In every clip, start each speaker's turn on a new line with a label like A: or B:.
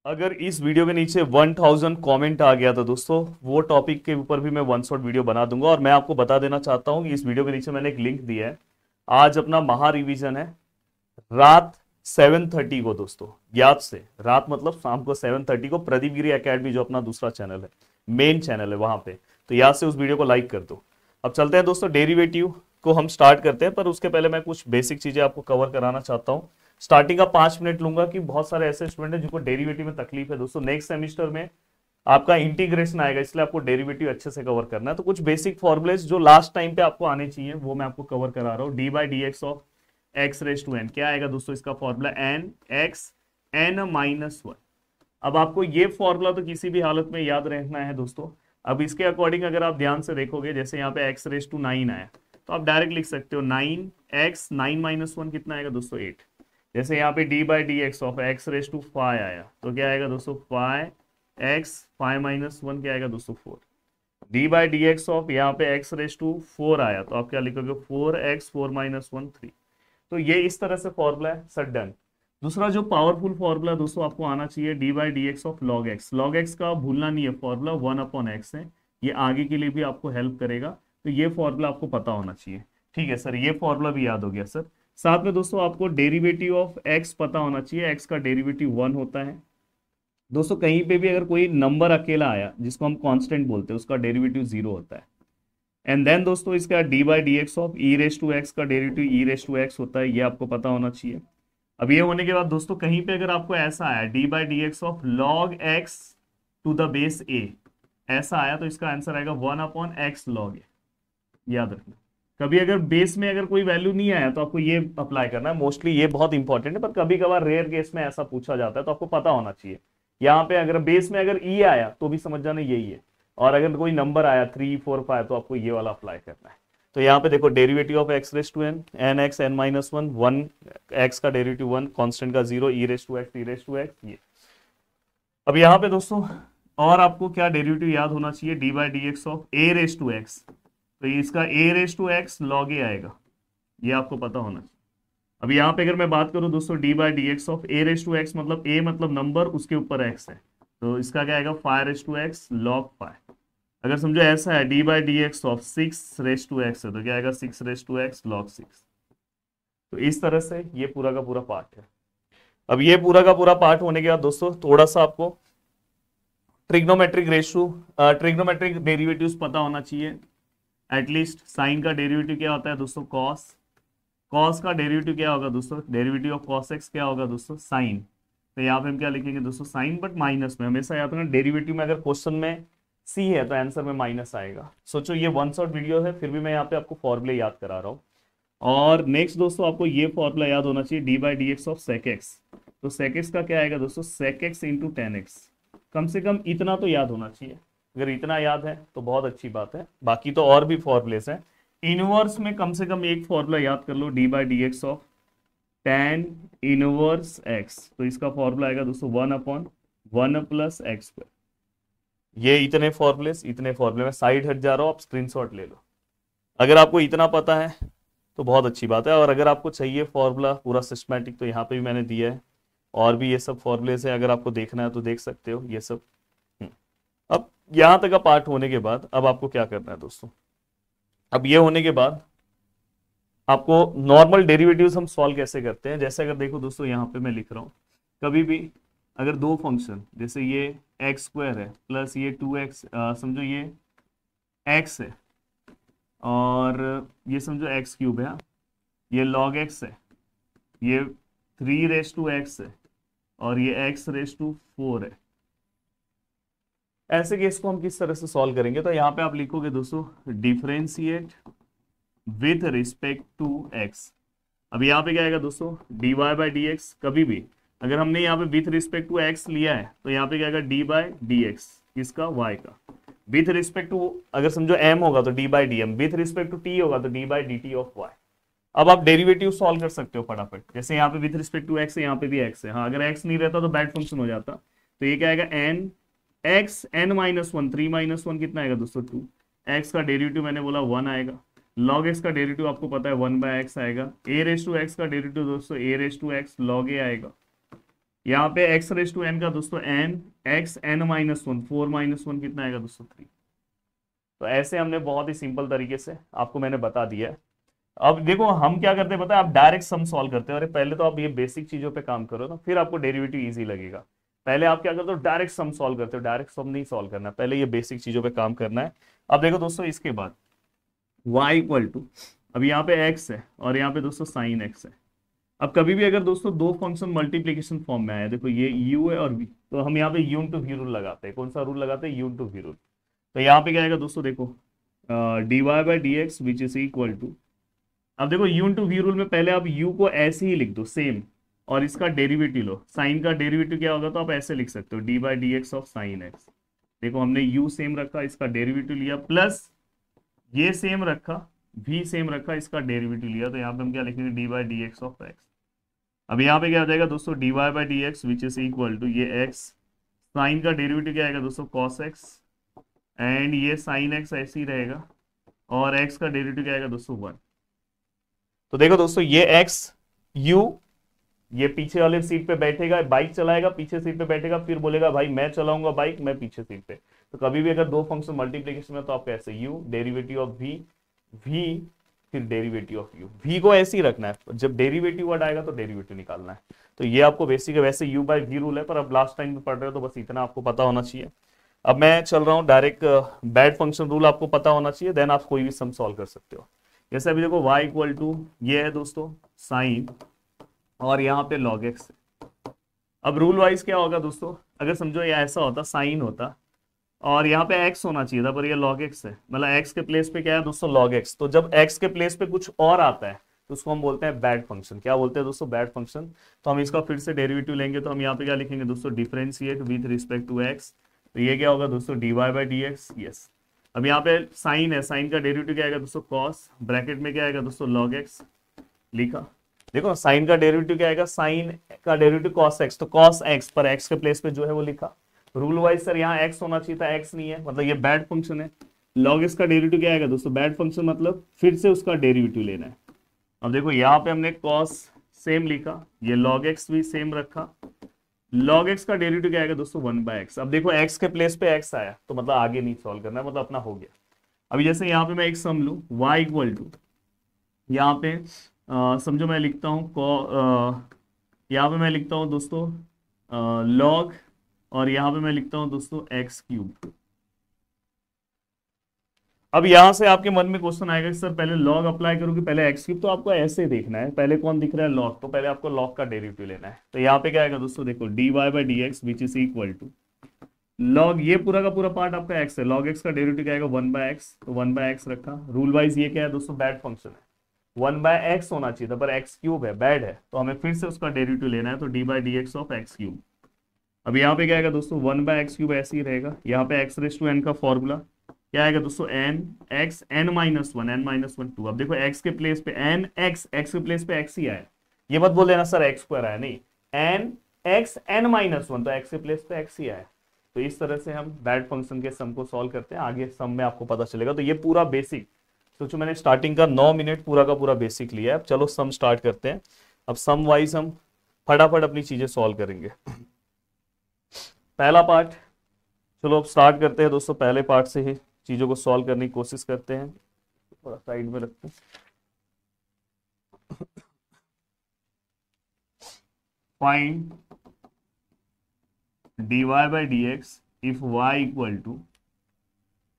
A: अगर इस वीडियो के नीचे 1000 कमेंट आ गया तो दोस्तों वो टॉपिक के ऊपर भी मैं वन शॉट वीडियो बना दूंगा। और मैं आपको बता देना चाहता हूं कि इस वीडियो के नीचे मैंने एक लिंक दिया है। आज अपना महा रिवीजन है रात 7:30 को दोस्तों, याद से रात मतलब शाम को 7:30 को प्रदीप गिरी एकेडमी जो अपना दूसरा चैनल है, मेन चैनल है वहां पे। तो याद से उस वीडियो को लाइक कर दो। अब चलते हैं दोस्तों, डेरिवेटिव को हम स्टार्ट करते हैं, पर उसके पहले मैं कुछ बेसिक चीजें आपको कवर कराना चाहता हूँ। स्टार्टिंग का 5 मिनट लूंगा कि बहुत सारे ऐसे स्टूडेंट हैं जिनको डेरिवेटिव में तकलीफ है। दोस्तों नेक्स्ट सेमिस्टर में आपका इंटीग्रेशन आएगा, इसलिए आपको डेरिवेटिव अच्छे से कवर करना है। तो कुछ बेसिक फॉर्मुलेस जो लास्ट टाइम पे आपको आने चाहिए वो मैं आपको कवर करा रहा हूँ। D by d x of x raise to n क्या आएगा दोस्तों, इसका formula n x n minus one. अब आपको ये फॉर्मूला तो किसी भी हालत में याद रखना है दोस्तों। अब इसके अकॉर्डिंग अगर आप ध्यान से देखोगे, जैसे यहाँ पे एक्स रेस टू 9 आया तो आप डायरेक्ट लिख सकते हो 9x 9 माइनस वन कितना आएगा दोस्तों 8। जैसे यहाँ पे d by d x of x raise to 5 आया तो क्या आएगा दोस्तों 5x 5 माइनस वन क्या आएगा दोस्तों 4। D by d x of यहाँ पे एक्स रेस टू 4 आया तो आप क्या लिखोगे 4x 4 माइनस वन 3। तो ये इस तरह से फॉर्मूला है सर, डन। दूसरा जो पावरफुल फॉर्मूला दोस्तों आपको आना चाहिए d by d x of log x. Log x का भूलना नहीं है, फॉर्मूला 1/x है। ये आगे के लिए भी आपको हेल्प करेगा, तो ये फॉर्मूला आपको पता होना चाहिए। ठीक है सर, ये फॉर्मूला भी याद हो गया सर। साथ में दोस्तों आपको डेरिवेटिव ऑफ एक्स पता होना चाहिए। एक्स का डेरिवेटिव 1 होता है दोस्तों। कहीं पे भी अगर कोई नंबर अकेला आया जिसको हम कांस्टेंट बोलते हैं, उसका डेरिवेटिव 0 होता है। एंड देन दोस्तों इसका d by d x of e raise to x का derivative e raise to x होता है, ये आपको पता होना चाहिए। अब ये होने के बाद दोस्तों कहीं पे अगर आपको ऐसा आया d by d x of log x to the base a, ऐसा आया तो इसका आंसर आएगा 1/x लॉग ए। याद रखना, कभी अगर बेस में अगर कोई वैल्यू नहीं आया तो आपको ये अप्लाई करना है। मोस्टली ये बहुत इंपॉर्टेंट है, पर कभी कभार रेयर केस में ऐसा पूछा जाता है तो आपको पता होना चाहिए। यहाँ पे अगर बेस में अगर ई आया तो भी समझ जाना यही है, और अगर कोई नंबर आया 3 4 5 तो आपको ये वाला अप्लाई करना है। तो यहाँ पे देखो derivative of x raise to n n x n minus one, 1x का डेरिवेटिव 1, कांस्टेंट का 0, ई रेस टू एक्स ये। अब यहाँ पे दोस्तों और आपको क्या डेरिवेटिव याद होना चाहिए, d by d x of a raise to x. तो इसका a raise to x log a आएगा, ये आपको पता होना चाहिए। अब यहाँ पे अगर मैं बात करूं दोस्तों d by d x of a raise to x, मतलब ए मतलब नंबर, उसके ऊपर एक्स है, तो इसका क्या आएगा 5 रेस टू एक्स लॉग 5। अगर समझो ऐसा है d by d x of 6 raise to x है तो क्या आएगा 6 रेस टू एक्स लॉग 6। तो इस तरह से ये पूरा का पूरा पार्ट है। अब ये पूरा का पूरा पार्ट होने के बाद दोस्तों थोड़ा सा आपको ट्रिग्नोमेट्रिक रेशियो, ट्रिग्नोमेट्रिक डेरिवेटिव्स पता होना चाहिए एटलीस्ट। साइन का डेरिवेटिव क्या होता है दोस्तों कॉस। कॉस का डेरिवेटिव क्या होगा दोस्तों, डेरिवेटिव ऑफ कॉस एक्स क्या होगा दोस्तों साइन। तो यहाँ पे हम क्या लिखेंगे दोस्तों साइन, बट माइनस में। हमेशा याद रखना डेरिवेटिव में अगर क्वेश्चन में सी है तो आंसर में माइनस आएगा। सोचो ये वन शॉट वीडियो है, फिर भी मैं यहाँ पे आपको फॉर्मूले याद करा रहा हूँ। और नेक्स्ट दोस्तों आपको ये फॉर्मूला याद होना चाहिए d by d x of sec x. तो सेक एक्स का क्या आएगा दोस्तों sec x into tan x. कम से कम इतना तो याद होना चाहिए। अगर इतना याद है तो बहुत अच्छी बात है, बाकी तो और भी फॉर्मूलेस हैं। इनवर्स में कम से कम एक फॉर्मूला याद कर लो, d by d x of tan inverse x. तो इसका फॉर्मूला आएगा दोस्तों 1/1 प्लस एक्स स्क्वायर। ये इतने फॉर्मूले में साइड हट जा रहा हो, आप स्क्रीनशॉट ले लो। अगर आपको इतना पता है तो बहुत अच्छी बात है। और अगर आपको चाहिए फॉर्मूला पूरा सिस्टमैटिक तो यहाँ पे भी मैंने दिया है, और भी ये सब फॉर्मूलेस है, अगर आपको देखना है तो देख सकते हो ये सब। अब यहाँ तक का पार्ट होने के बाद अब आपको क्या करना है दोस्तों, अब ये होने के बाद आपको नॉर्मल डेरिवेटिव्स हम सॉल्व कैसे करते हैं। जैसे अगर देखो दोस्तों यहाँ पे मैं लिख रहा हूँ, कभी भी अगर दो फंक्शन जैसे ये एक्स स्क्वायर है प्लस ये 2x, समझो ये x है और ये समझो एक्स क्यूब है, ये लॉग एक्स है, ये 3 रेस टू एक्स है और ये x रेस टू 4 है। ऐसे केस को हम किस तरह से सॉल्व करेंगे, तो यहाँ पे आप लिखोगे दोस्तों differentiate with respect to x। अब यहाँ पे क्या आएगा दोस्तों d y by d x. कभी भी अगर हमने यहाँ पे विथ रिस्पेक्ट टू x लिया है तो यहाँ पे क्या आएगा डी बाई डी एक्स, किसका y का। विथ रिस्पेक्ट टू अगर समझो m होगा तो d by d m, with respect to t होगा तो d by d t of y। अब आप डेरिवेटिव सॉल्व कर सकते हो फटाफट। जैसे यहाँ पे विथ रिस्पेक्ट टू x है, यहाँ पे भी x है। हाँ अगर x नहीं रहता तो बैड फंक्शन हो जाता। तो ये क्या आएगा n x n minus one, 3 minus one कितना आएगा दोस्तों 2। x का डेरिवेटिव मैंने बोला 1 आएगा। log x का डेरिवेटिव आपको पता है 1/x आएगा। a रेस टू x का डेरिवेटिव दोस्तों a raise to x log a आएगा। यहाँ पे एक्स रेस टू एन का दोस्तों n, x n minus one, 4 minus one कितना आएगा दोस्तों 3। तो ऐसे हमने बहुत ही सिंपल तरीके से आपको मैंने बता दिया है। अब देखो हम क्या करते हैं पता है, आप डायरेक्ट सम सॉल्व करते हो। अरे पहले तो आप ये बेसिक चीजों पे काम करो ना, फिर आपको डेरिवेटिव इजी लगेगा। पहले आप क्या करते हो, डायरेक्ट सम सॉल्व करते हो। डायरेक्ट सम नहीं सॉल्व करना, पहले ये बेसिक चीजों पे काम करना है। अब देखो दोस्तों इसके बाद y इक्वल टू, अब यहाँ पे x है और यहाँ पे दोस्तों साइन x है। अब कभी भी अगर दोस्तों दो फंक्शन मल्टीप्लीकेशन फॉर्म में आए, देखो ये u है और v, तो हम यहाँ पे u टू v रूल लगाते हैं। कौन सा रूल लगाते हैं, u टू v रूल। तो यहाँ पे क्या आएगा दोस्तों, देखो dy by d x which is equal to, अब देखो u टू v रूल में पहले आप u को ऐसे ही लिख दो सेम, और इसका डेरिवेटिव लो। साइन का डेरिवेटिव क्या होगा, तो आप ऐसे लिख सकते हो D by d x of sine x. देखो हमने u सेम रखा, इसका डेरिवेटिव लिया, प्लस ये सेम रखा, v सेम रखा, इसका डेरिवेटिव लिया। तो यहाँ पे हम क्या लिखेंगे, d by d x of x. अब यहाँ पे क्या हो जाएगा दोस्तों, d y by d x which is equal to ये x, साइन का डेरिवेटिव क्या आएगा दोस्तों कॉस एक्स, एंड ये साइन एक्स ऐसे ही रहेगा, और x का डेरिवेटिव क्या आएगा दोस्तों 1। तो देखो दोस्तों ये x u, ये पीछे वाले सीट पे बैठेगा, बाइक चलाएगा, पीछे सीट पे बैठेगा, फिर बोलेगा भाई मैं चलाऊंगा बाइक, मैं पीछे सीट पे। तो कभी भी अगर दो फंक्शन मल्टीप्लीकेशन में, तो आप कैसे u derivative of v, v फिर डेरिवेटिव ऑफ u, v को ऐसे ही रखना है, जब डेरिवेटिव वर्ड आएगा तो डेरिवेटिव निकालना है। तो ये आपको बेसिक है, वैसे u बाई v रूल है, पर अब लास्ट टाइम में पढ़ रहे हो तो बस इतना आपको पता होना चाहिए। अब मैं चल रहा हूँ डायरेक्ट, बैड फंक्शन रूल आपको पता होना चाहिए, देन आप कोई भी सम सॉल्व कर सकते हो। जैसे अभी देखो y इक्वल टू ये है दोस्तों साइन, और यहाँ पे log x। अब रूल वाइज क्या होगा दोस्तों, अगर समझो ये ऐसा होता, साइन होता और यहाँ पे x होना चाहिए था, पर ये log x है, मतलब x के प्लेस पे क्या है दोस्तों log x। तो जब x के प्लेस पे कुछ और आता है तो उसको हम बोलते हैं बैड फंक्शन। क्या बोलते हैं दोस्तों, बैड फंक्शन। तो हम इसका फिर से डेरिवेटिव लेंगे, तो हम यहाँ पे क्या लिखेंगे दोस्तों, differentiate with respect to x। तो ये क्या होगा दोस्तों, d y by d x. Yes, अब यहाँ पे साइन है, साइन का डेरिवेटिव क्या आएगा दोस्तों कॉस, ब्रैकेट में क्या आएगा दोस्तों log x लिखा। देखो साइन का डेरिवेटिव क्या आएगा, साइन का डेरिवेटिव cos x, तो cos x पर x के प्लेस पे जो है वो लिखा। रूल वाइज सर यहाँ x होना चाहिए था, x नहीं है, मतलब ये बैड फंक्शन है। log x का डेरिवेटिव क्या आएगा दोस्तों, बैड फंक्शन मतलब फिर से उसका डेरिवेटिव लेना है। अब देखो यहाँ पे हमने cos सेम लिखा, ये log x भी सेम रखा, log x का डेरिवेटिव क्या आएगा दोस्तों 1/x। अब देखो x के प्लेस पे x आया, तो मतलब आगे नहीं सॉल्व करना है, मतलब अपना हो गया। अभी जैसे यहाँ पे मैं एक सम लूँ, y इक्वल टू, यहाँ पे समझो मैं लिखता हूँ यहाँ पे मैं लिखता हूँ दोस्तों log, और यहाँ पे मैं लिखता हूँ दोस्तों एक्स क्यूब। अब यहां से आपके मन में क्वेश्चन आएगा कि सर पहले log अप्लाई करूँ कि पहले एक्स क्यूब। तो आपको ऐसे देखना है, पहले कौन दिख रहा है log, तो पहले आपको log का डेरिवेटिव लेना है। तो यहाँ पे क्या आएगा दोस्तों, देखो d y by d x which is equal to log, ये पूरा का पूरा पार्ट आपका x है, log x का डेरिवेटिव क्या आएगा 1/x, तो 1/x रखा। रूल वाइज ये क्या है दोस्तों, बैड फंक्शन है, 1/x होना चाहिए था, पर x क्यूब है, बैड है, तो हमें फिर से उसका डेरिवेटिव लेना है। तो d by d x of x cube. अब यहाँ पे क्या आएगा दोस्तों 1/x क्यूब, ऐसे ही रहेगा। यहाँ पे x रेस टू n का फॉर्मूला क्या आएगा दोस्तों, n x n minus one, n minus one 2। अब देखो x के प्लेस पे n x, x के प्लेस पे x ही आया, ये मत बोल देना सर x स्क्वायर आया, नहीं, n x n minus one, तो x के प्लेस पे x ही आया। तो इस तरह से हम बैड फंक्शन के सम को सॉल्व करते हैं, आगे सम में आपको पता चलेगा। तो ये पूरा बेसिक, सोचो मैंने स्टार्टिंग का 9 मिनट पूरा का पूरा बेसिक लिया है। अब चलो सम स्टार्ट करते हैं। अब सम वाइज हम फटाफट अपनी चीजें सॉल्व करेंगे। पहला पार्ट, चलो अब स्टार्ट करते हैं दोस्तों, पहले पार्ट से ही चीजों को सॉल्व करने की कोशिश करते हैं। थोड़ा साइड में रखते हैं। Find dy by dx if y equal to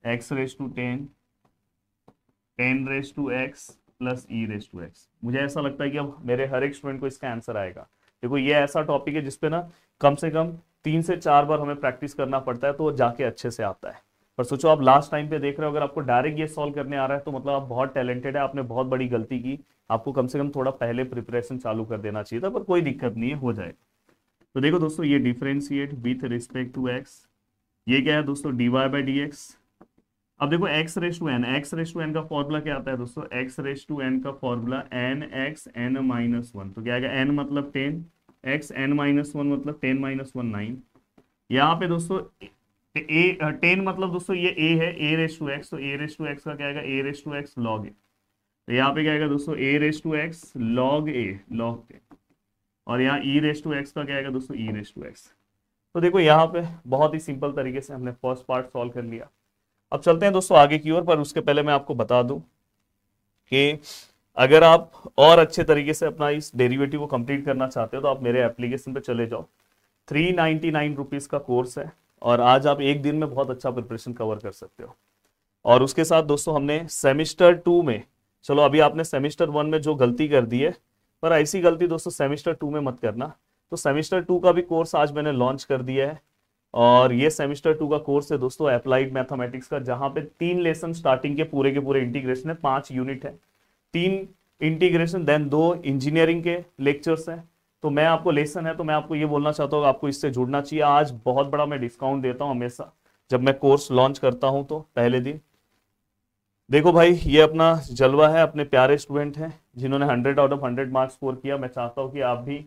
A: x raised to 10, 10 raised to x plus e raised to x। मुझे ऐसा लगता है कि अब मेरे हर एक स्टूडेंट को इसका आंसर आएगा। देखो ये ऐसा टॉपिक है जिसपे ना कम से कम 3 से 4 बार हमें प्रैक्टिस करना पड़ता है, तो जाके अच्छे से आता है। पर सोचो आप लास्ट टाइम पे देख रहे हो, अगर आपको डायरेक्ट ये सॉल्व करने आ रहा है तो मतलब आप बहुत टैलेंटेड है, आपने बहुत बड़ी गलती की। आपको कम से कम थोड़ा पहले प्रिपरेशन चालू कर देना चाहिए था, पर कोई दिक्कत नहीं है, हो जाएगा। तो देखो दोस्तों ये differentiate with respect to x, ये क्या है दोस्तों d y by d x. अब देखो x raise to n, x raise to n का फॉर्मूला क्या आता है दोस्तों, x रेस टू n का formula n x n minus one. तो क्या आएगा, n मतलब 10, x n माइनस वन मतलब 10 माइनस वन 9। यहाँ पे दोस्तों a 10 मतलब दोस्तों ये a है, a रेस टू x, तो a रेस टू x का क्या आएगा, a raise to x log a। तो यहाँ पे क्या आएगा दोस्तों a raise to x log a, log 10। और यहाँ ई रेस टू एक्स का क्या आएगा दोस्तों, ई रेस टू एक्स। तो देखो यहाँ पे बहुत ही सिंपल तरीके से हमने फर्स्ट पार्ट सॉल्व कर लिया। अब चलते हैं दोस्तों आगे की ओर, पर उसके पहले मैं आपको बता दूं कि अगर आप और अच्छे तरीके से अपना इस डेरिवेटिव को कंप्लीट करना चाहते हो तो आप मेरे एप्लीकेशन पे चले जाओ। 399 रुपीज़ का कोर्स है और आज आप एक दिन में बहुत अच्छा प्रिपरेशन कवर कर सकते हो। और उसके साथ दोस्तों हमने सेमेस्टर 2 में, चलो अभी आपने सेमेस्टर 1 में जो गलती कर दी है, पर ऐसी गलती दोस्तों सेमेस्टर 2 में मत करना। तो सेमेस्टर 2 का भी कोर्स आज मैंने लॉन्च कर दिया है और ये सेमेस्टर 2 का कोर्स है दोस्तों अप्लाइड मैथमेटिक्स का, जहां पे 3 लेसन स्टार्टिंग के पूरे इंटीग्रेशन है, 5 यूनिट है, 3 इंटीग्रेशन देन 2 इंजीनियरिंग के लेक्चर्स हैं। तो मैं आपको लेसन है तो मैं आपको ये बोलना चाहता हूँ आपको इससे जुड़ना चाहिए। आज बहुत बड़ा मैं डिस्काउंट देता हूँ हमेशा जब मैं कोर्स लॉन्च करता हूँ तो पहले दिन। देखो भाई ये अपना जलवा है, अपने प्यारे स्टूडेंट हैं जिन्होंने 100 आउट ऑफ 100 मार्क्स स्कोर किया। मैं चाहता हूँ कि आप भी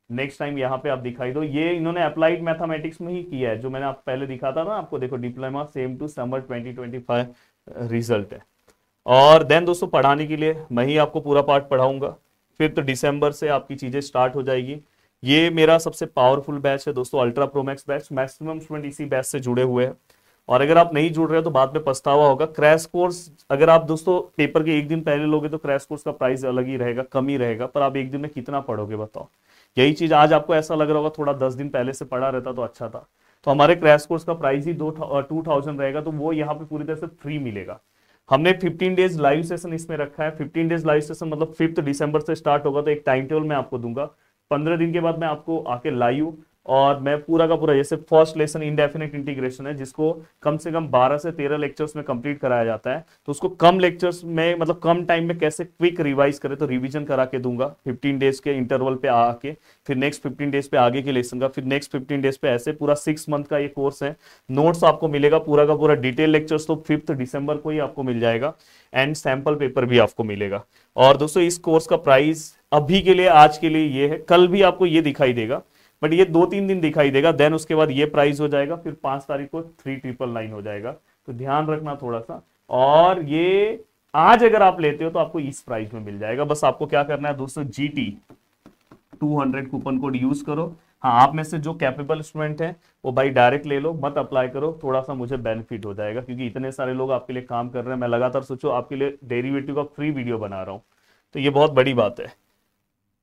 A: नेक्स्ट टाइम यहाँ पे आप दिखाई दो। ये इन्होंने अप्लाइड मैथमेटिक्स में ही किया है, जो मैंने आप पहले दिखाता ना आपको, देखो diploma same to summer 2025 result है। और देन दोस्तों पढ़ाने के लिए मैं ही आपको पूरा पार्ट पढ़ाऊंगा। 5 दिसंबर से आपकी चीजें स्टार्ट हो जाएगी। ये मेरा सबसे पावरफुल बैच है दोस्तों, ultra Pro Max batch. Maximum student इसी बैच से जुड़े हुए हैं और अगर आप नहीं जुड़ रहे हो तो बाद में पछतावा होगा। क्रैश कोर्स अगर आप दोस्तों पेपर के एक दिन पहले लोगे तो क्रैश कोर्स का प्राइस अलग ही रहेगा, कम ही रहेगा, पर आप एक दिन में कितना पढ़ोगे बताओ। यही चीज आज आपको ऐसा लग रहा होगा थोड़ा 10 दिन पहले से पढ़ा रहता तो अच्छा था। तो हमारे क्रैश कोर्स का प्राइस ही 2000 रहेगा, तो वो यहाँ पे पूरी तरह से फ्री मिलेगा। हमने 15 डेज लाइव सेशन इसमें रखा है। 15 डेज लाइव सेशन मतलब 5 दिसंबर से स्टार्ट होगा, तो एक टाइम टेबल मैं आपको दूंगा। 15 दिन के बाद मैं आपको आके लाइव और मैं पूरा का पूरा, जैसे फर्स्ट लेसन इंडेफिनिट इंटीग्रेशन है जिसको कम से कम 12 से 13 लेक्चर्स में कंप्लीट कराया जाता है, तो उसको कम लेक्चर्स में मतलब कम टाइम में कैसे क्विक रिवाइज करे तो रिवीजन करा के दूंगा 15 डेज के इंटरवल पे आके। फिर नेक्स्ट 15 डेज पे आगे के लेसन का, फिर नेक्स्ट 15 डेज पे, ऐसे पूरा 6 मंथ का ये कोर्स है। नोट्स आपको मिलेगा पूरा का पूरा, डिटेल लेक्चर्स तो 5 दिसंबर को ही आपको मिल जाएगा एंड सैंपल पेपर भी आपको मिलेगा। और दोस्तों इस कोर्स का प्राइस अभी के लिए आज के लिए ये है, कल भी आपको ये दिखाई देगा बट ये 2-3 दिन दिखाई देगा, देन उसके बाद ये प्राइस हो जाएगा, फिर 5 तारीख को 3999 हो जाएगा। तो ध्यान रखना थोड़ा सा। और ये आज अगर आप लेते हो तो आपको इस प्राइस में मिल जाएगा। बस आपको क्या करना है दोस्तों, GT 200 कूपन कोड यूज करो। हाँ, आप में से जो कैपेबल स्टूडेंट है वो भाई डायरेक्ट ले लो, मत अप्लाई करो, थोड़ा सा मुझे बेनिफिट हो जाएगा क्योंकि इतने सारे लोग आपके लिए काम कर रहे हैं। मैं लगातार सोचो आपके लिए डेरिवेटिव का फ्री वीडियो बना रहा हूँ, तो ये बहुत बड़ी बात है।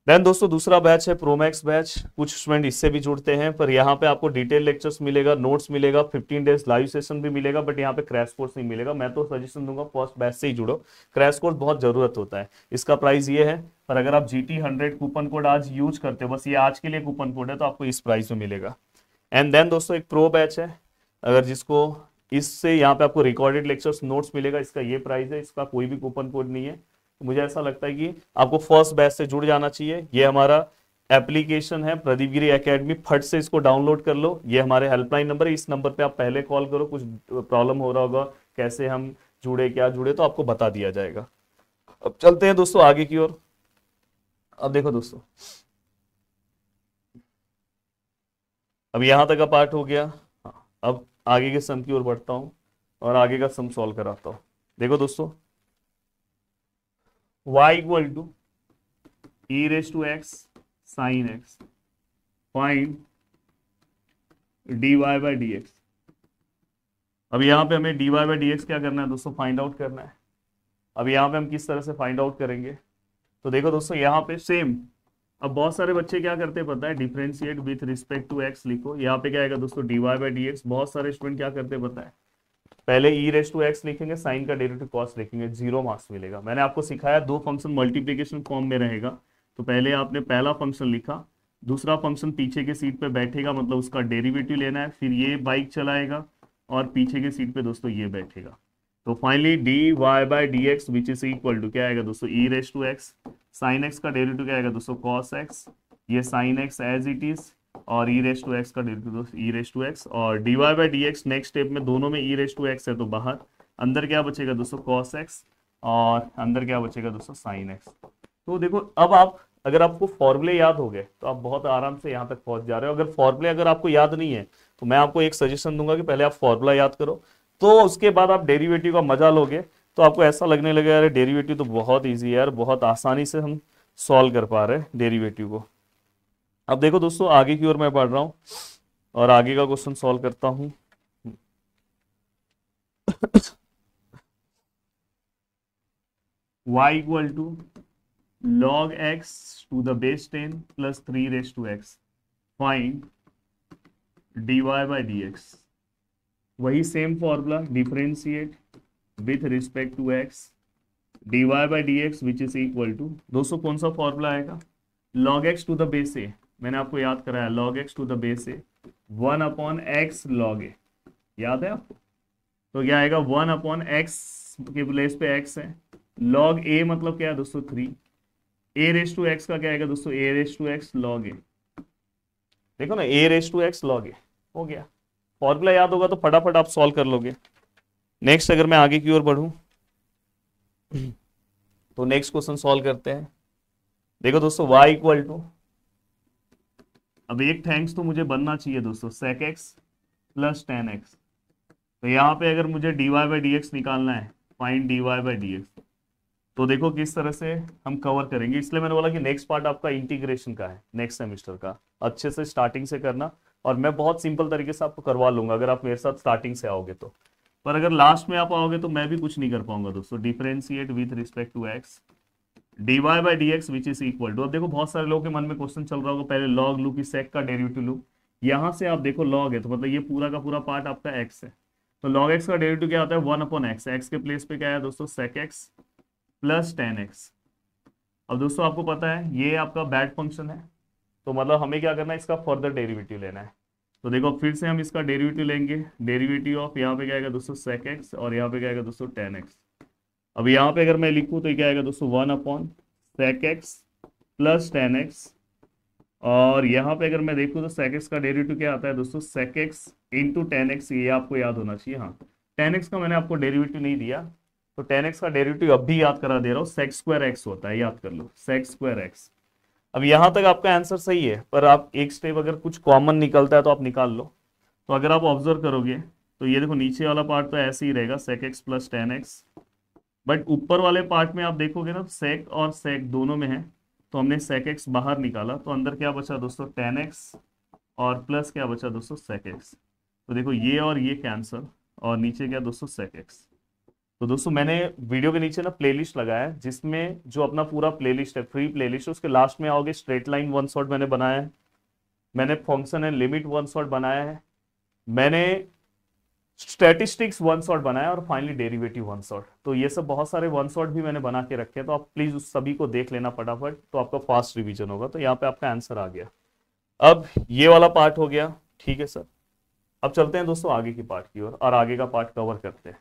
A: देन दोस्तों दूसरा बैच है प्रोमैक्स बैच। कुछ स्टूडेंट इससे भी जुड़ते हैं, पर यहाँ पे आपको डिटेल लेक्चर्स मिलेगा, नोट्स मिलेगा, 15 डेज लाइव सेशन भी मिलेगा, बट यहाँ पे क्रैश कोर्स नहीं मिलेगा। मैं तो सजेशन दूंगा फर्स्ट बैच से ही जुड़ो, क्रैश कोर्स बहुत जरूरत होता है। इसका प्राइस ये है, पर अगर आप GT 100 कूपन कोड आज यूज करते हो, बस ये आज के लिए कूपन कोड है, तो आपको इस प्राइस में मिलेगा। एंड देन दोस्तों एक प्रो बैच है, अगर जिसको इससे यहाँ पे आपको रिकॉर्डेड लेक्चर्स नोट्स मिलेगा, इसका ये प्राइस है, इसका कोई भी कूपन कोड नहीं है। तो मुझे ऐसा लगता है कि आपको फर्स्ट बैच से जुड़ जाना चाहिए। ये हमारा एप्लीकेशन है प्रदीप गिरी एकेडमी, फट से इसको डाउनलोड कर लो। ये हमारे हेल्पलाइन नंबर है, इस नंबर पे आप पहले कॉल करो, कुछ प्रॉब्लम हो रहा होगा कैसे हम जुड़े क्या जुड़े तो आपको बता दिया जाएगा। अब चलते हैं दोस्तों आगे की ओर। अब देखो दोस्तों, अब यहां तक का पार्ट हो गया। हाँ, अब आगे के सम की ओर बढ़ता हूं और आगे का सम सॉल्व कराता हूं। देखो दोस्तों, y equal to e raise to x sine x, find dy by d x. अब यहाँ पे हमें dy बाई डी एक्स क्या करना है दोस्तों, फाइंड आउट करना है। अब यहाँ पे हम किस तरह से फाइंड आउट करेंगे, तो देखो दोस्तों यहाँ पे सेम। अब बहुत सारे बच्चे क्या करते हैं पता है, differentiate with respect to x लिखो। यहाँ पे क्या आएगा दोस्तों, dy बाई डी एक्स। बहुत सारे स्टूडेंट क्या करते हैं पता है, पहले e रेस टू एक्स लिखेंगे, साइन का डेरिवेटिव कॉस लिखेंगे, 0 मार्क्स मिलेगा। मैंने आपको सिखाया 2 फंक्शन मल्टीप्लिकेशन फॉर्म में रहेगा, तो पहले आपने पहला फंक्शन लिखा, दूसरा फंक्शन पीछे के सीट पे बैठेगा, मतलब उसका डेरिवेटिव लेना है, फिर ये बाइक चलाएगा और पीछे के सीट पे दोस्तों ये बैठेगा। तो finally dy by d x which is equal to क्या आएगा दोस्तों, e raise to x, sine x का डेरिवेटिव क्या आएगा दोस्तों, कॉस एक्स, ये sine x as it is, और e रेस टू एक्स का डेरिवेटिव दोस्तों e रेस टू एक्स, और dy by d x next step में दोनों में e रेस टू एक्स है तो बाहर, अंदर क्या बचेगा दोस्तों cos x, और अंदर क्या बचेगा दोस्तों sin x। तो देखो अब आप, अगर आपको फॉर्मूले याद हो गए तो आप बहुत आराम से यहाँ तक पहुंच जा रहे हो। अगर फॉर्मूले अगर आपको याद नहीं है तो मैं आपको एक सजेशन दूंगा कि पहले आप फॉर्मूला याद करो, तो उसके बाद आप डेरिवेटिव का मजा लोगे, तो आपको ऐसा लगने लगेगा यार डेरिवेटिव तो बहुत ईजी है यार, बहुत आसानी से हम सॉल्व कर पा रहे हैं डेरिवेटिव को। अब देखो दोस्तों, आगे की ओर मैं बढ़ रहा हूं और आगे का क्वेश्चन सॉल्व करता हूं। y equal to log x to the base 10 plus 3 raised to x. Find dy by dx. वही same formula, differentiate with respect to x, dy by dx which is equal to, दोस्तों कौन सा formula आएगा, log x to the base a, मैंने आपको याद कराया log x to the base a 1 upon x log a, याद है आपको? तो क्या आएगा, 1 अपॉन x के प्लेस पे x है, log a मतलब क्या है दोस्तों 3, a रेस टू x का क्या आएगा दोस्तों, a raise to x log a, देखो ना a raise to x log a, हो गया। फॉर्मूला याद होगा तो फटाफट आप सॉल्व कर लोगे। नेक्स्ट अगर मैं आगे की ओर बढ़ूं तो नेक्स्ट क्वेश्चन सॉल्व करते हैं। देखो दोस्तों y इक्वल टू, अब एक थैंक्स तो मुझे बनना चाहिए दोस्तों sec x plus tan x, तो यहाँ पे अगर मुझे dy बाई dx निकालना है, फाइंड dy बाई dx, तो देखो किस तरह से हम कवर करेंगे। इसलिए मैंने बोला कि नेक्स्ट पार्ट आपका इंटीग्रेशन का है, नेक्स्ट सेमेस्टर का, अच्छे से स्टार्टिंग से करना, और मैं बहुत सिंपल तरीके से आपको करवा लूंगा अगर आप मेरे साथ स्टार्टिंग से आओगे तो। पर अगर लास्ट में आप आओगे तो मैं भी कुछ नहीं कर पाऊंगा दोस्तों। Differentiate with respect to x, d y by d x which is equal to, अब देखो बहुत सारे लोगों के मन में क्वेश्चन चल रहा होगा, पहले लॉग लू कि सेक का डेरिवेटिव लू, यहाँ से आप देखो लॉग है तो मतलब ये पूरा का पूरा पार्ट आपका एक्स है, तो लॉग एक्स का डेरिवेटिव क्या होता है, 1 अपॉन एक्स, एक्स के प्लेस पे क्या है दोस्तों sec x plus tan x. अब दोस्तों आपको पता है ये आपका बैड फंक्शन है, तो मतलब हमें क्या करना है, इसका फर्दर डेरिवेटिव लेना है। तो देखो फिर से हम इसका डेरिवेटिव लेंगे, डेरिवेटिव ऑफ यहाँ पे क्या आएगा दोस्तों सेक एक्स, और यहाँ पे क्या आएगा दोस्तों टेन एक्स। अब यहाँ पे अगर मैं लिखूँ तो क्या आएगा दोस्तों 1 upon sec x plus tan x, और यहाँ पे अगर मैं देखूँ तो सेक एक्स का डेरिवेटिव क्या आता है दोस्तों, sec x into tan x, ये आपको याद होना चाहिए। हाँ, टेन एक्स का मैंने आपको डेरिवेटिव नहीं दिया, तो टेन एक्स का डेरिवेटिव अब भी याद करा दे रहा हूँ, सेक स्क्वायर एक्स होता है, याद कर लो सेक स्क्वायर एक्स। अब यहाँ तक आपका आंसर सही है, पर आप एक स्टेप अगर कुछ कॉमन निकलता है तो आप निकाल लो। तो अगर आप ऑब्जर्व करोगे तो ये देखो नीचे वाला पार्ट तो ऐसे ही रहेगा sec x plus tan x, but ऊपर वाले पार्ट में आप देखोगे ना सेक और सेक दोनों में है, तो हमने सेक एक्स बाहर निकाला, तो अंदर क्या बचा दोस्तों टेन एक्स, और प्लस क्या बचा दोस्तों सेक एक्स। तो देखो ये और ये कैंसल, और नीचे क्या दोस्तों सेक एक्स। तो दोस्तों मैंने वीडियो के नीचे ना प्लेलिस्ट लगाया है, जिसमें जो अपना पूरा प्लेलिस्ट है, फ्री प्लेलिस्ट है, उसके लास्ट में आओगे स्ट्रेट लाइन वन शॉट मैंने बनाया है, मैंने function and limit one shot बनाया है, मैंने स्टैटिस्टिक्स वन शॉट बनाया, और फाइनली डेरिवेटिव वन शॉट। तो ये सब बहुत सारे वन शॉट भी मैंने बना के रखे हैं, तो आप प्लीज उस सभी को देख लेना फटाफट, तो आपका फास्ट रिविजन होगा। तो यहाँ पे आपका आंसर आ गया। अब ये वाला पार्ट हो गया, ठीक है सर। अब चलते हैं दोस्तों आगे की पार्ट की ओर, और आगे का पार्ट कवर करते हैं।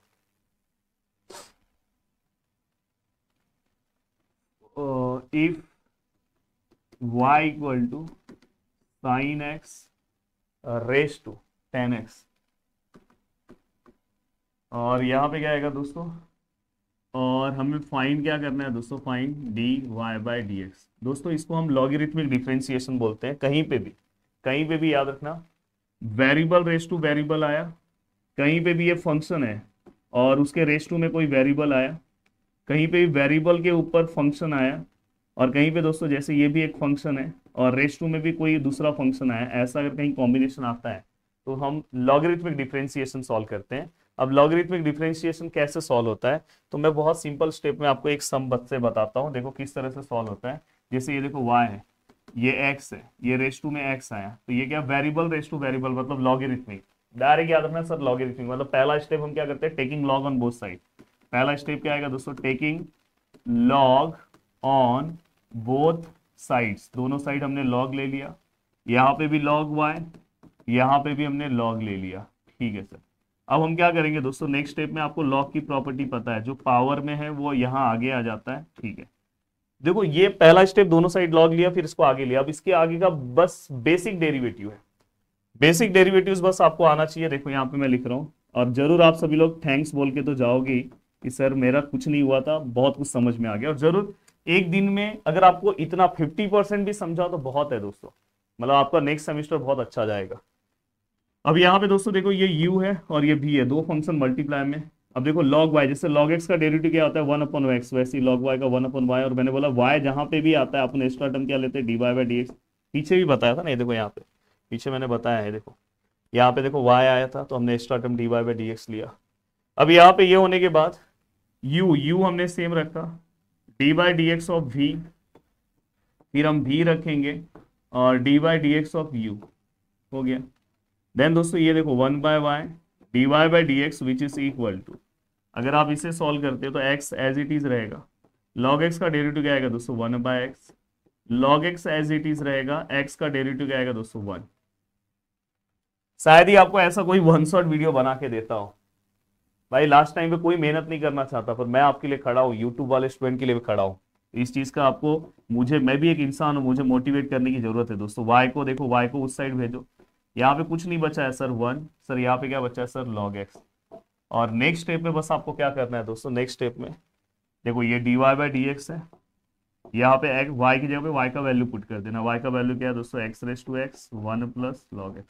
A: if y equal to sine x raise to ten x, और यहाँ पे क्या आएगा दोस्तों, और हमें फाइंड क्या करना है दोस्तों, find d y by d x. दोस्तों इसको हम लॉगरिथमिक डिफरेंशिएशन बोलते हैं, कहीं पे भी याद रखना, वेरिएबल रेस टू वेरिएबल आया, कहीं पे भी ये फंक्शन है और उसके रेस टू में कोई वेरिएबल आया, कहीं पे भी वेरिएबल के ऊपर फंक्शन आया, और कहीं पे दोस्तों जैसे ये भी एक फंक्शन है और रेस टू में भी कोई दूसरा फंक्शन आया, ऐसा अगर कहीं कॉम्बिनेशन आता है तो हम लॉगरिथमिक डिफरेंशिएशन सॉल्व करते हैं। अब लॉगरिथमिक डिफरेंशिएशन कैसे सॉल्व होता है, तो मैं बहुत सिंपल स्टेप में आपको एक सम से बताता हूँ, देखो किस तरह से सॉल्व होता है। जैसे ये देखो y है, ये x है, ये रेस टू में x आया, तो ये क्या वेरिएबल रेस टू वेरिएबल मतलब लॉगरिथमिक, डायरेक्ट याद रखना सर लॉगरिथमिक मतलब पहला स्टेप हम क्या करते हैं, taking log on both side. पहला स्टेप क्या आएगा दोस्तों, taking log on both sides, दोनों साइड हमने लॉग ले लिया, यहाँ पे भी लॉग y, यहाँ पे भी हमने लॉग ले लिया, ठीक है सर। अब हम क्या करेंगे दोस्तों, नेक्स्ट स्टेप में आपको लॉग की प्रॉपर्टी पता है, जो पावर में है वो यहाँ आगे आ जाता है, ठीक है। देखो ये पहला स्टेप, दोनों साइड लॉग लिया, फिर इसको आगे लिया। अब इसके आगे का बस बेसिक डेरिवेटिव है, बेसिक डेरिवेटिव्स बस आपको आना चाहिए। देखो यहाँ पे मैं लिख रहा हूँ, और जरूर आप सभी लोग थैंक्स बोल के तो जाओगे कि सर मेरा कुछ नहीं हुआ था, बहुत कुछ समझ में आ गया। और जरूर एक दिन में अगर आपको इतना 50% भी समझा तो बहुत है दोस्तों, मतलब आपका नेक्स्ट सेमेस्टर बहुत अच्छा जाएगा। अब यहाँ पे दोस्तों देखो ये u है और ये v है, दो फंक्शन मल्टीप्लाई में। अब देखो log y, जैसे log x का डेरिवेटिव क्या होता है 1 अपॉन x, वैसे ही log y का 1 अपॉन y, और मैंने बोला y जहां पे भी आता है अपन एक्स्ट्रा टर्म क्या लेते हैं dy बाई dx। पीछे भी बताया था ना, ये देखो यहाँ पे पीछे मैंने बताया है, देखो यहाँ पे देखो y आया था तो हमने extra term d y by d x लिया। अब यहाँ पे ये होने के बाद u हमने सेम रखा, d by d x of v, फिर हम v रखेंगे और d by d x of u हो गया। देन दोस्तों ये देखो 1/y d y by d x which is equal to, अगर आप इसे सॉल्व करते हो तो x एज इट इज रहेगा, log x का डेरिवेटिव क्या आएगा दोस्तों 1/x, log x as it is रहेगा, x का डेरिवेटिव क्या आएगा दोस्तों 1। शायद ही आपको ऐसा कोई वन शॉट वीडियो बना के देता हो भाई, लास्ट टाइम पे कोई मेहनत नहीं करना चाहता, पर मैं आपके लिए खड़ा हूँ, यूट्यूब वाले स्टूडेंट के लिए भी खड़ा हूँ। इस चीज का आपको, मुझे, मैं भी एक इंसान हूँ, मुझे मोटिवेट करने की जरूरत है दोस्तों। y को देखो, y को उस साइड भेजो, यहाँ पे कुछ नहीं बचा है सर 1, सर यहाँ पे क्या बचा है सर log x। और नेक्स्ट स्टेप में बस आपको क्या करना है दोस्तों, नेक्स्ट स्टेप में देखो ये d y by d x है, यहाँ पे x y की जगह पे y का वैल्यू पुट कर देना, y का वैल्यू क्या है दोस्तों x raise to x 1 plus log x।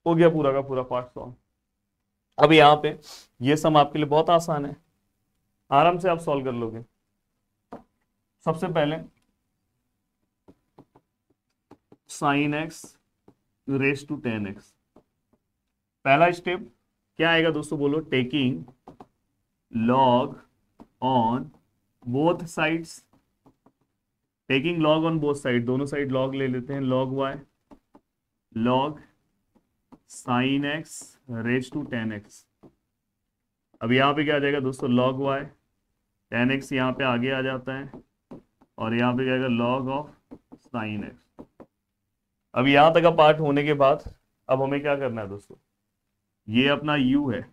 A: हो गया पूरा का पूरा पार्ट सॉल्व। अब यहाँ पे ये सम आपके लिए बहुत आसान है, आराम से आप सॉल्व कर लोगे। सबसे पहले sine x raise to ten x, पहला स्टेप क्या आएगा दोस्तों बोलो, taking log on both sides, taking log on both side, दोनों साइड लॉग ले लेते हैं, log y log sine x raise to ten x. अब यहाँ पे क्या आ जाएगा दोस्तों लॉग वाई, टेन एक्स यहाँ पे आगे आ जाता है और यहाँ पे क्या आएगा लॉग ऑफ साइन एक्स। अब यहाँ तक का पार्ट होने के बाद अब हमें क्या करना है दोस्तों, ये अपना u है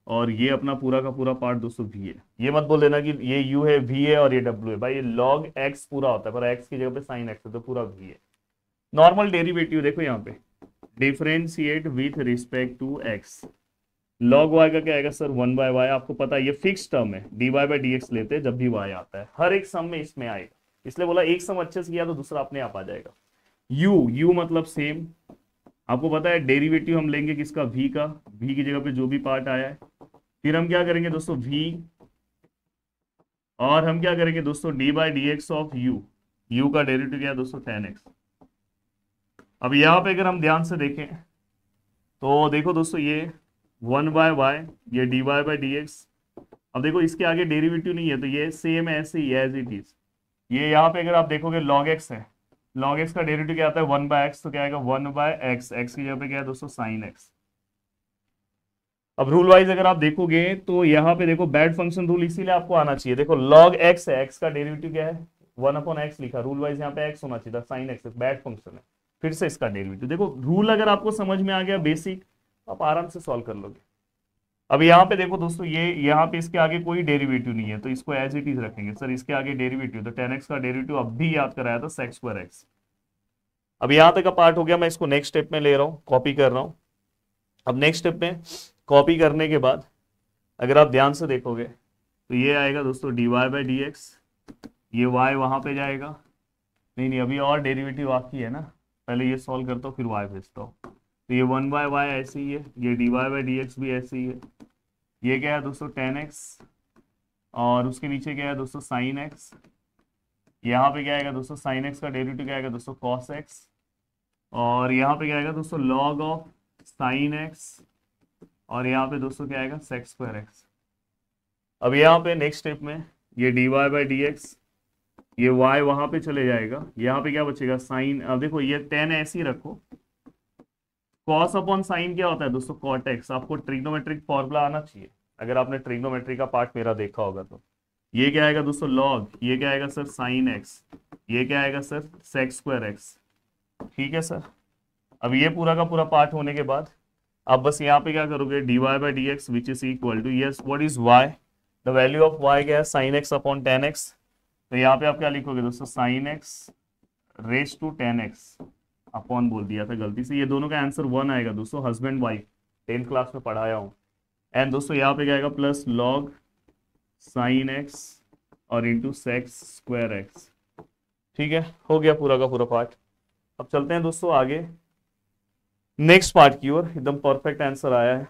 A: और ये अपना पूरा का पूरा पार्ट दोस्तों v है। ये मत बोल देना कि ये u है v है और ये w है, भाई ये log x पूरा होता है, पर x की जगह पे sin x है तो पूरा v है। नॉर्मल डेरिवेटिव देखो यहाँ पे, differentiate with respect to x, log y का क्या आएगा सर 1/y, आपको पता है ये फिक्स टर्म है, dy बाई डी एक्स लेते हैं जब भी y आता है, हर एक सम में इसमें आएगा, इसलिए बोला एक सम अच्छे से किया तो दूसरा अपने आप आ जाएगा। u मतलब सेम, आपको पता है डेरिवेटिव हम लेंगे किसका, v का, v की जगह पे जो भी पार्ट आया है, फिर हम क्या करेंगे दोस्तों v, और हम क्या करेंगे दोस्तों d by d x of u का डेरिवेटिव क्या है दोस्तों tan x। अब यहाँ पे अगर हम ध्यान से देखें तो देखो दोस्तों ये 1/y, ये d y by d x, अब देखो इसके आगे डेरिवेटिव नहीं है तो ये सेम ऐसे ही एज इट इज। ये यहाँ पे अगर आप देखोगे log x है, log x का डेरिवेटिव क्या आता है 1/x, तो क्या आएगा 1/x, x की जगह पे क्या है दोस्तों sin x। अब रूल वाइज अगर आप देखोगे तो यहाँ पे देखो बैड फंक्शन रूल इसीलिए आपको आना चाहिए, देखो log x है, x का डेरिवेटिव क्या है 1/x लिखा, रूल वाइज यहाँ पे x होना चाहिए था, sin x बैड फंक्शन है, फिर से इसका डेरिवेटिव देखो, रूल अगर आपको समझ में आ गया बेसिक, आप आराम से सॉल्व कर लोगे। अब यहाँ पे देखो दोस्तों ये यहाँ पे इसके आगे कोई डेरिवेटिव नहीं है तो इसको एज इट इज रखेंगे, सर इसके आगे डेरिवेटिव तो tan x का डेरिवेटिव अब भी याद कराया था sec स्क्वायर x। अब यहाँ तक का पार्ट हो गया, मैं इसको नेक्स्ट स्टेप में ले रहा हूँ, कॉपी कर रहा हूँ। अब नेक्स्ट स्टेप में कॉपी करने के बाद अगर आप ध्यान से देखोगे तो ये आएगा दोस्तों d y by d x, ये y वहां पे जाएगा, नहीं अभी और डेरिवेटिव बाकी है ना, पहले ये सॉल्व करता हूँ फिर y भेजता हूँ, तो ये 1/y ऐसे ही है, ये d y by d x भी ऐसे ही है, ये क्या है दोस्तों tan x और उसके नीचे क्या है दोस्तों sin x, यहाँ पे क्या आएगा दोस्तों sin x का डेरिवेटिव क्या आएगा दोस्तों cos x, और यहाँ पे क्या आएगा दोस्तों log ऑफ sin x, और यहाँ पे दोस्तों क्या आएगा sec स्क्वायर x। अब यहाँ पे नेक्स्ट स्टेप में ये d y by d x, ये y वहां पे चले जाएगा, यहाँ पे क्या बचेगा साइन, अब देखो ये tan ऐसे ही रखो, cos अपॉन साइन क्या होता है दोस्तों cot x, आपको ट्रिग्नोमेट्रिक फॉर्मूला आना चाहिए अगर आपने ट्रिग्नोमेट्री का पार्ट मेरा देखा होगा तो। ये क्या आएगा दोस्तों log, ये क्या आएगा सर sin x, ये क्या आएगा सर sec स्क्वायर x, ठीक है सर। अब ये पूरा का पूरा पार्ट होने के बाद अब बस यहाँ पे क्या करोगे d y by d x which is equal to, yes what is y, the value of y क्या है sin x upon tan x, तो यहाँ पे आप क्या लिखोगे दोस्तों sin x raise to tan x, upon बोल दिया था गलती से, ये दोनों का आंसर 1 आएगा दोस्तों, हस्बैंड वाइफ 10th क्लास में पढ़ाया हूँ, एंड दोस्तों यहाँ पे क्या आएगा प्लस log sin x और इंटू sec स्क्वायर x, ठीक है, हो गया पूरा का पूरा पार्ट। अब चलते हैं दोस्तों आगे नेक्स्ट पार्ट की ओर, एकदम परफेक्ट आंसर आया है।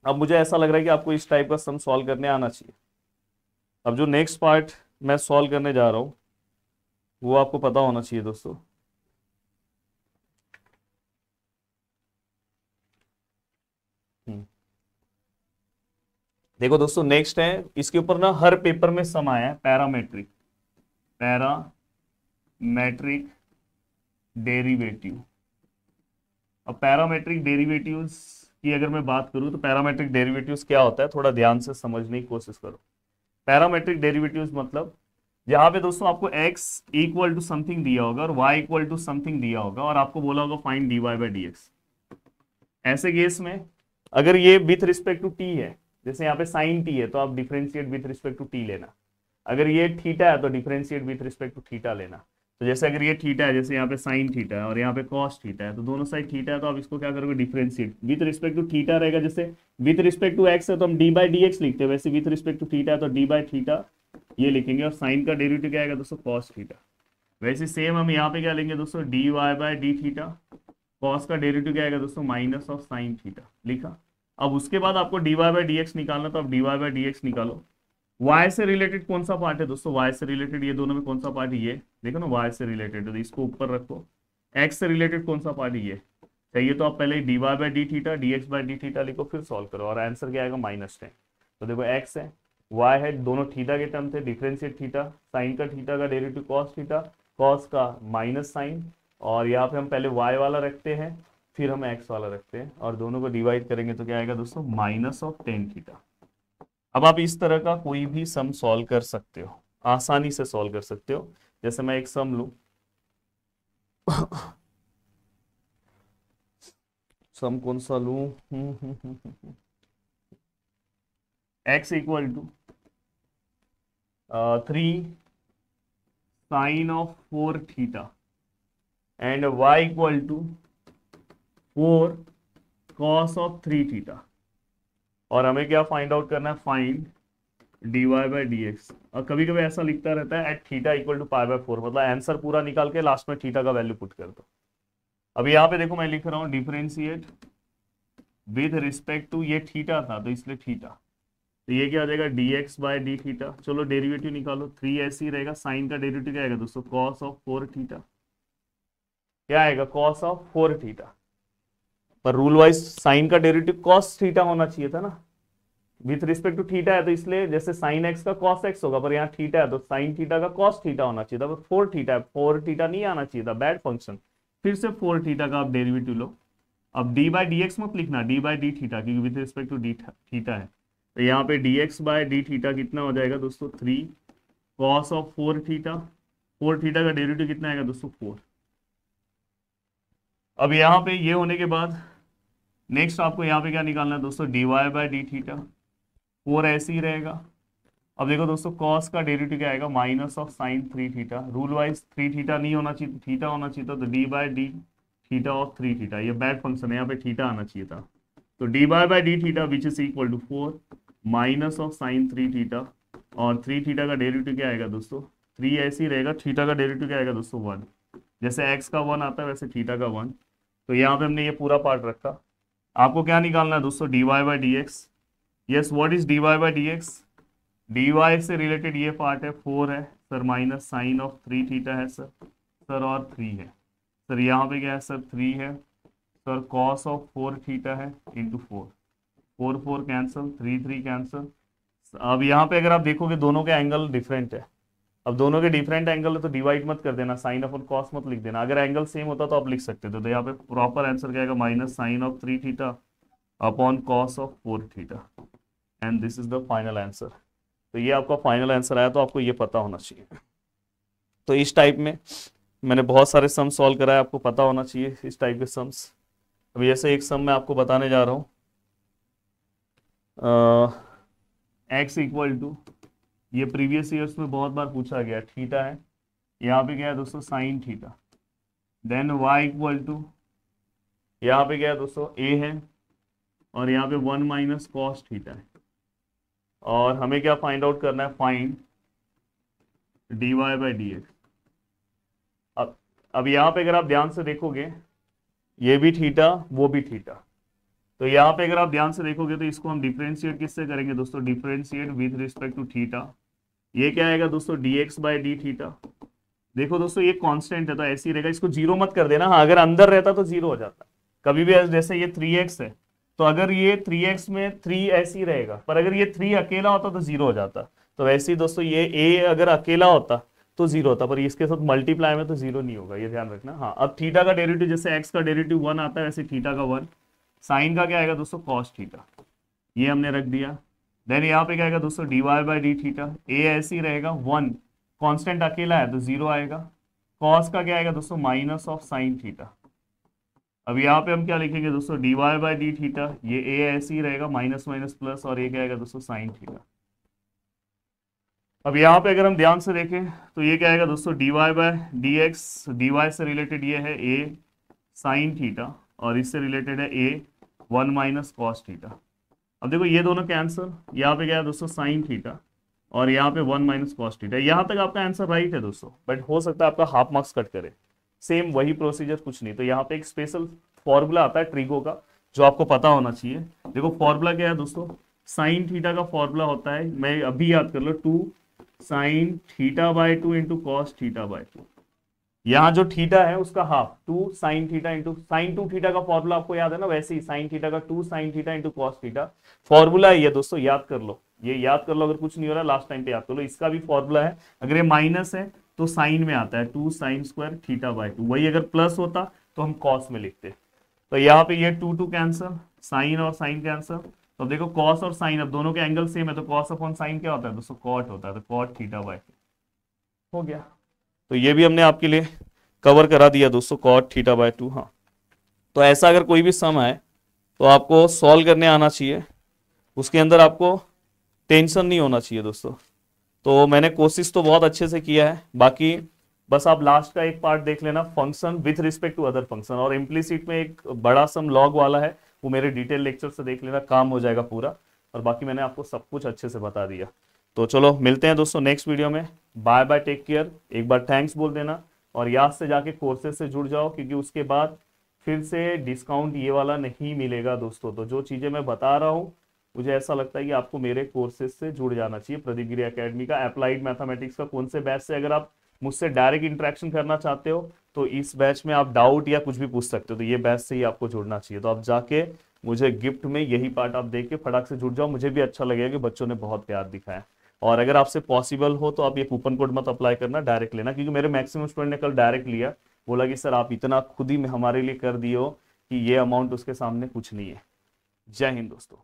A: अब मुझे ऐसा लग रहा है कि आपको इस टाइप का सम सॉल्व करने आना चाहिए। अब जो नेक्स्ट पार्ट मैं सॉल्व करने जा रहा हूँ वो आपको पता होना चाहिए दोस्तों। हम्म। देखो दोस्तों, नेक्स्ट है इसके ऊपर ना, हर पेपर में सम आया है, पैरामेट्रिक, पैरामेट्रिक डेरिवेटिव। अब पैरामेट्रिक डेरिवेटिव्स की अगर मैं बात करूं तो पैरामेट्रिक डेरिवेटिव्स क्या होता है, थोड़ा ध्यान से समझने की कोशिश करो। पैरामेट्रिक डेरिवेटिव्स मतलब जहां पे दोस्तों आपको x इक्वल टू समथिंग दिया होगा और y इक्वल टू समथिंग दिया होगा और आपको बोला होगा find dy by d x. ऐसे केस में अगर ये विथ रिस्पेक्ट टू t है, जैसे यहाँ पे साइन t है तो आप differentiate with respect to t लेना। अगर ये थीटा है तो differentiate with respect to theta लेना। तो जैसे अगर ये थीटा है, जैसे यहाँ पे साइन थीटा है और यहाँ पे कॉस थीटा है, तो दोनों साइड थीटा है तो आप इसको क्या करोगे, differentiate with respect to theta रहेगा। जैसे विथ रिस्पेक्ट टू एक्स है तो हम डी बाई डी एक्स लिखते हैं, वैसे विथ रिस्पेक्ट टू थीटा है तो डी बाई थीटा ये लिखेंगे। और साइन का डेरिवेटिव क्या आएगा दोस्तों, कॉस थीटा। वैसे सेम हम यहाँ पे क्या लेंगे दोस्तों, d y by d theta. Cos का डेरिवेटिव क्या आएगा दोस्तों, माइनस ऑफ साइन थीटा लिखा। अब उसके बाद आपको d y by d x निकालना, तो आप d y by d x निकालो। y से रिलेटेड कौन सा पार्ट है दोस्तों, y से रिलेटेड ये दोनों में कौन सा पार्ट है, ये देखो ना y से रिलेटेड, तो इसको ऊपर रखो। x से रिलेटेड कौन सा पार्ट है, ये चाहिए तो आप पहले d y by d theta d x by d theta लिखो, फिर सॉल्व करो और आंसर क्या आएगा, -10। तो देखो x है, y है, दोनों थीटा के टर्म थे, डिफरेंशिएट थीटा, साइन का थीटा का डेरिवेटिव कॉस थीटा, कॉस का माइनस साइन, और यहाँ पे हम पहले y वाला रखते हैं फिर हम x वाला रखते हैं और दोनों को डिवाइड करेंगे तो क्या आएगा दोस्तों, -10 थीटा। अब आप इस तरह का कोई भी सम सॉल्व कर सकते हो, आसानी से सॉल्व कर सकते हो। जैसे मैं एक सम लू, सम कौन सा लू, x equal to 3 sine of 4 theta and y equal to 4 cos of 3 theta. और हमें क्या फाइंड आउट करना है, find d y by d x. और कभी कभी ऐसा लिखता रहता है at theta equal to pi by 4, मतलब आंसर पूरा निकाल के लास्ट में थीटा का वैल्यू पुट कर दो। अभी यहाँ पे देखो मैं लिख रहा हूँ डिफरेंशिएट विद रिस्पेक्ट टू, ये थीटा था तो इसलिए थीटा, तो ये क्या हो जाएगा, D x by d theta. चलो डेरिवेटिव निकालो, 3 ऐसे ही रहेगा, साइन का डेरिवेटिव क्या आएगा दोस्तों, कॉस ऑफ 4 थीटा। क्या आएगा, कॉस ऑफ 4 थीटा। पर रूल वाइज साइन का डेरिवेटिव कॉस थीटा होना चाहिए था ना, विथ रिस्पेक्ट टू थीटा है तो इसलिए जैसे साइन एक्स का कॉस एक्स होगा, पर यहाँ थीटा है तो साइन थीटा का कॉस थीटा होना चाहिए था। पर 4 थीटा है, 4 थीटा नहीं आना चाहिए था, बैड फंक्शन। फिर से 4 थीटा का आप डेरिवेटिव लो। अब डी बाई डी एक्स मत लिखना, डी बाई डी थीटा, क्योंकि with respect to d theta है। तो यहाँ पे d x by d theta कितना हो जाएगा दोस्तों, 3 कॉस ऑफ 4 थीटा। 4 थीटा का डेरिवेटिव कितना आएगा दोस्तों, 4। अब यहाँ पे ये होने के बाद नेक्स्ट आपको यहाँ पे क्या निकालना है दोस्तों, d y by d theta. 4 ऐसे ही रहेगा। अब देखो दोस्तों, कॉस का डेरिवेटिव क्या आएगा, minus of sine 3 theta. Rule wise 3 theta नहीं होना चाहिए, थीटा होना चाहिए था, तो d by d theta of 3 theta. ये बैड फंक्शन है, यहाँ पे थीटा आना चाहिए था। तो d by d theta which is equal to 4 minus of sine 3 theta, और 3 थीटा का डेरिवेटिव क्या आएगा दोस्तों, 3 ऐसे ही रहेगा, थीटा का डेरिवेटिव क्या आएगा दोस्तों, 1। जैसे एक्स का 1 आता है वैसे थीटा का 1। तो यहाँ पे हमने ये पूरा पार्ट रखा। आपको क्या निकालना है दोस्तों, d y by d x. Yes, what is d y by d x, d y से रिलेटेड ये पार्ट है, 4 है sir, minus sine of 3 theta है सर और 3 है सर, यहाँ पे क्या है सर, 3 है सर, कॉस ऑफ 4 थीटा है इंटू 4, 4 4 कैंसिल, 3 3 कैंसिल। अब यहाँ पे अगर आप देखोगे दोनों के एंगल डिफरेंट है। अब दोनों के डिफरेंट एंगल है तो डिवाइड मत कर देना, साइन ऑफ कॉस मत लिख देना। अगर एंगल सेम होता तो आप लिख सकते थे। तो यहाँ पे प्रॉपर आंसर क्या आएगा, minus sine of 3 theta upon cos of 4 theta, and this is the final answer. तो ये आपका फाइनल आंसर आया, तो आपको ये पता होना चाहिए। तो इस टाइप में मैंने बहुत सारे सम सॉल्व कराए, आपको पता होना चाहिए इस टाइप के सम्स। अभी ऐसे एक सम मैं आपको बताने जा रहा हूँ, एक्स इक्वल टू, ये प्रीवियस ईयर्स में बहुत बार पूछा गया, थीटा है, यहाँ पे क्या है दोस्तों, sine theta. Then y equal to, यहाँ पे क्या है दोस्तों, ए है, और यहाँ पे 1 माइनस कॉस थीटा है। और हमें क्या फाइंड आउट करना है, find d y by d x. अब यहाँ पे अगर आप ध्यान से देखोगे, ये भी थीटा वो भी थीटा, तो यहाँ पे अगर आप ध्यान से देखोगे तो इसको हम डिफरेंशिएट किससे करेंगे दोस्तों, differentiate with respect to theta. ये क्या आएगा दोस्तों, d x by d theta देखो दोस्तों ये कांस्टेंट है तो ऐसे ही रहेगा, इसको जीरो मत कर देना। हाँ अगर अंदर रहता तो जीरो हो जाता कभी भी। जैसे ये 3x है तो अगर ये 3x में 3 ऐसे ही रहेगा, पर अगर ये 3 अकेला होता तो जीरो हो जाता। तो वैसे ही दोस्तों ये a अगर अकेला होता तो जीरो होता, पर इसके साथ मल्टीप्लाई में तो जीरो नहीं होगा, ये ध्यान रखना। हाँ अब थीटा का डेरिवेटिव जैसे x का डेरिवेटिव 1 आता है वैसे थीटा का 1। साइन का क्या आएगा दोस्तों कॉस थीटा, ये हमने रख दिया। देन यहाँ पे क्या आएगा दोस्तों dy बाई डी थीटा, ए ऐसे ही रहेगा 1, कांस्टेंट अकेला है तो जीरो आएगा। कॉस का क्या आएगा दोस्तों माइनस ऑफ साइन थीटा। अब यहाँ पे हम क्या लिखेंगे दोस्तों dy बाई डी थीटा, ये ए ऐसे ही रहेगा माइनस माइनस प्लस, और ये क्या आएगा दोस्तों साइन थीटा। अब यहाँ पे अगर हम ध्यान से देखें तो ये क्या आएगा दोस्तों dy by d x, D से रिलेटेड ये है a साइन थीटा और इससे रिलेटेड है a 1 माइनस कॉस थीटा। अब देखो ये दोनों कैंसर, यहाँ पे क्या है दोस्तों साइन थीटा और यहाँ पे 1 माइनस कॉस थीटा। यहाँ तक आपका आंसर राइट है दोस्तों, बट हो सकता है आपका हाफ मार्क्स कट करे। सेम वही प्रोसीजर, कुछ नहीं। तो यहाँ पे एक स्पेशल फॉर्मूला आता है ट्रिगो का जो आपको पता होना चाहिए। देखो फॉर्मूला क्या है दोस्तों, साइन थीटा का फॉर्मूला होता है, मैं अभी याद कर लो, 2 sine theta by 2 into cos theta by 2। यहाँ जो थीटा है उसका half 2 sine theta into sine 2 theta का फॉर्मूला आपको याद है ना, वैसे ही साइन थीटा का 2 sine theta into cos theta formula है ये दोस्तों, याद कर लो। ये याद कर लो, अगर कुछ नहीं हो रहा लास्ट टाइम पे याद कर लो। इसका भी फॉर्मूला है, अगर ये माइनस है तो साइन में आता है 2 साइन स्क्वायर थीटा बाई 2, वही अगर प्लस होता तो हम कॉस में लिखते। तो यहाँ पे ये 2 कैंसर, साइन और साइन कैंसर। तो अब देखो कॉस और साइन, अब दोनों के एंगल सेम है तो कॉस अपॉन साइन क्या होता है दोस्तों कॉट होता है, तो कॉट थीटा बाई 2 हो गया। तो ये भी हमने आपके लिए कवर करा दिया दोस्तों कॉट थीटा बाई 2। हाँ तो ऐसा अगर कोई भी सम है तो आपको सॉल्व करने आना चाहिए, उसके अंदर आपको टेंशन नहीं होना चाहिए दोस्तों। तो मैंने कोशिश तो बहुत अच्छे से किया है, बाकी बस आप लास्ट का एक पार्ट देख लेना, function with respect to other function, और इम्प्लीसिट में एक बड़ा सम लॉग वाला है, वो मेरे डिटेल लेक्चर से देख लेना, काम हो जाएगा पूरा। और बाकी मैंने आपको सब कुछ अच्छे से बता दिया। तो चलो मिलते हैं दोस्तों नेक्स्ट वीडियो में। Bye bye, take care. एक बार थैंक्स बोल देना और याद से जाके कोर्सेज से जुड़ जाओ, क्योंकि उसके बाद फिर से डिस्काउंट ये वाला नहीं मिलेगा दोस्तों। तो जो चीज़ें मैं बता रहा हूँ मुझे ऐसा लगता है कि आपको मेरे कोर्सेज से जुड़ जाना चाहिए। प्रदीप गिरी एकेडमी का अप्लाइड मैथमेटिक्स का कौन से बैच से अगर आप मुझसे डायरेक्ट इंटरेक्शन करना चाहते हो तो इस बैच में आप डाउट या कुछ भी पूछ सकते हो, तो ये बैच से ही आपको जुड़ना चाहिए। तो आप जाके मुझे गिफ्ट में यही पार्ट आप देख के फटाक से जुड़ जाओ, मुझे भी अच्छा लगेगा कि बच्चों ने बहुत प्यार दिखाया। और अगर आपसे पॉसिबल हो तो आप ये कूपन कोड मत अप्लाई करना, डायरेक्ट लेना, क्योंकि मेरे मैक्सिमम स्टूडेंट ने कल डायरेक्ट लिया, बोला कि सर आप इतना खुद ही हमारे लिए कर दिए हो कि ये अमाउंट उसके सामने कुछ नहीं है। जय हिंद दोस्तों।